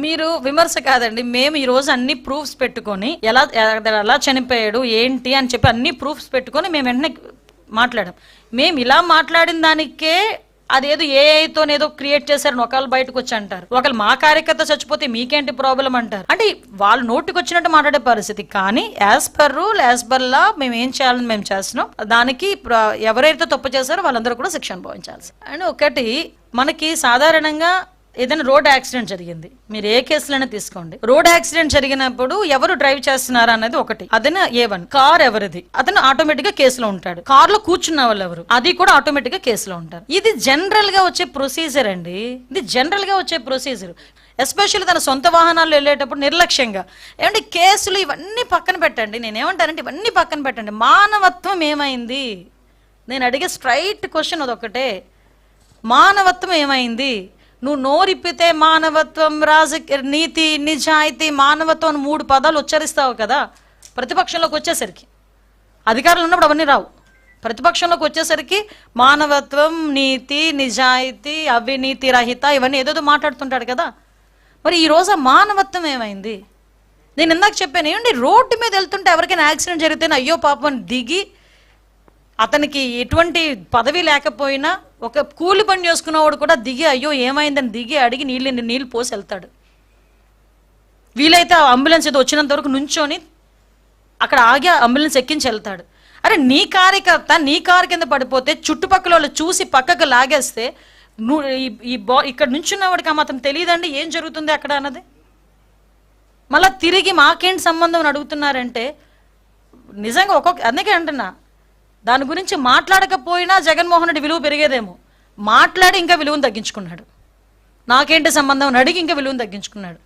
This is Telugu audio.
మీరు విమర్శ కాదండి, మేము ఈ రోజు అన్ని ప్రూఫ్స్ పెట్టుకొని ఎలా చనిపోయాడు ఏంటి అని చెప్పి అన్ని ప్రూఫ్స్ పెట్టుకొని మేము వెంటనే మాట్లాడాం. మేము ఇలా మాట్లాడిన దానికే అదేదో ఏఐతోనేదో క్రియేట్ చేశారని ఒకళ్ళు బయటకు వచ్చి అంటారు, ఒకళ్ళు మా కార్యకర్త చచ్చిపోతే మీకేంటి ప్రాబ్లం అంటారు. అంటే వాళ్ళు నోటికి వచ్చినట్టు మాట్లాడే పరిస్థితి. కానీ as per rule as per law మేము ఏం చేయాలని మేము చేస్తున్నాం. దానికి ఎవరైతే తప్పు చేశారో వాళ్ళందరూ కూడా శిక్ష అనుభవించాల్సి. అండ్ ఒకటి మనకి సాధారణంగా ఏదైనా రోడ్ యాక్సిడెంట్ జరిగింది, మీరు ఏ కేసులైనా తీసుకోండి. రోడ్ యాక్సిడెంట్ జరిగినప్పుడు ఎవరు డ్రైవ్ చేస్తున్నారు అనేది ఒకటి, అదైనా A1. కార్ ఎవరిది, అతను ఆటోమేటిక్ గా కేసులో ఉంటాడు. కార్ లో కూర్చున్న వాళ్ళు ఎవరు, అది కూడా ఆటోమేటిక్ గా కేసులో ఉంటారు. ఇది జనరల్ గా వచ్చే ప్రొసీజర్ అండి, ఇది జనరల్ గా వచ్చే ప్రొసీజర్. ఎస్పెషల్లీ తన సొంత వాహనాల్లో వెళ్ళేటప్పుడు నిర్లక్ష్యంగా ఏమంటే కేసులు ఇవన్నీ పక్కన పెట్టండి. నేనేమంటానంటే ఇవన్నీ పక్కన పెట్టండి, మానవత్వం ఏమైంది? నేను అడిగే స్ట్రైట్ క్వశ్చన్ అదొకటే, మానవత్వం ఏమైంది? నువ్వు నోరిప్పితే మానవత్వం, నీతి, నిజాయితీ, మానవత్వం 3 పదాలు ఉచ్చరిస్తావు కదా. ప్రతిపక్షంలోకి వచ్చేసరికి, అధికారులు ఉన్నప్పుడు అవన్నీ రావు. ప్రతిపక్షంలోకి వచ్చేసరికి మానవత్వం, నీతి, నిజాయితీ, అవినీతి రహిత ఇవన్నీ ఏదేదో మాట్లాడుతుంటాడు కదా. మరి ఈరోజు మానవత్వం ఏమైంది? నేను ఇందాక చెప్పాను, ఏమండి రోడ్డు మీద వెళ్తుంటే ఎవరికైనా యాక్సిడెంట్ జరిగితేనే అయ్యో పాపం దిగి, అతనికి ఎటువంటి పదవి లేకపోయినా ఒక కూలి పని చేసుకున్నవాడు కూడా దిగి అయ్యో ఏమైందని దిగి అడిగి నీళ్ళు పోసి వెళ్తాడు. వీలైతే అంబులెన్స్ ఏదో వచ్చినంత వరకు నుంచొని అక్కడ ఆగి అంబులెన్స్ ఎక్కించి వెళ్తాడు. అరే నీ కార్యకర్త నీ కారు కింద పడిపోతే చుట్టుపక్కల వాళ్ళు చూసి పక్కకు లాగేస్తే ఇక్కడ నుంచున్నవాడికి మాత్రం తెలియదండి ఏం జరుగుతుంది అక్కడ అన్నది. మళ్ళీ తిరిగి మాకేంటి సంబంధం అని అడుగుతున్నారంటే నిజంగా అందుకే అంటున్నా, దాని గురించి మాట్లాడకపోయినా జగన్మోహన్ రెడ్డి విలువ పెరిగేదేమో. మాట్లాడి ఇంకా విలువను తగ్గించుకున్నాడు. నాకేంటి సంబంధం అని అడిగి ఇంకా విలువను తగ్గించుకున్నాడు.